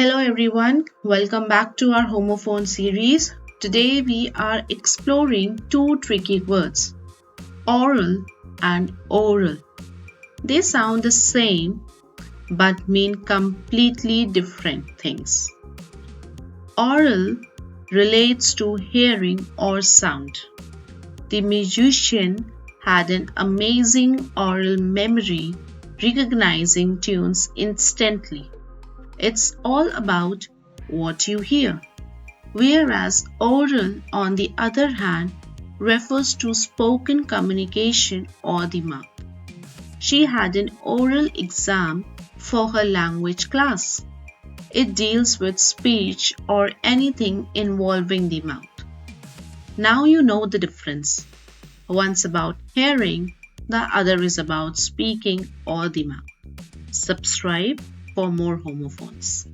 Hello everyone, welcome back to our Homophone series. Today we are exploring two tricky words, oral and oral. They sound the same but mean completely different things. Oral relates to hearing or sound. The musician had an amazing oral memory, recognizing tunes instantly. It's all about what you hear. Whereas oral, on the other hand, refers to spoken communication or the mouth. She had an oral exam for her language class. It deals with speech or anything involving the mouth. Now you know the difference. One's about hearing, the other is about speaking or the mouth. Subscribe for more homophones.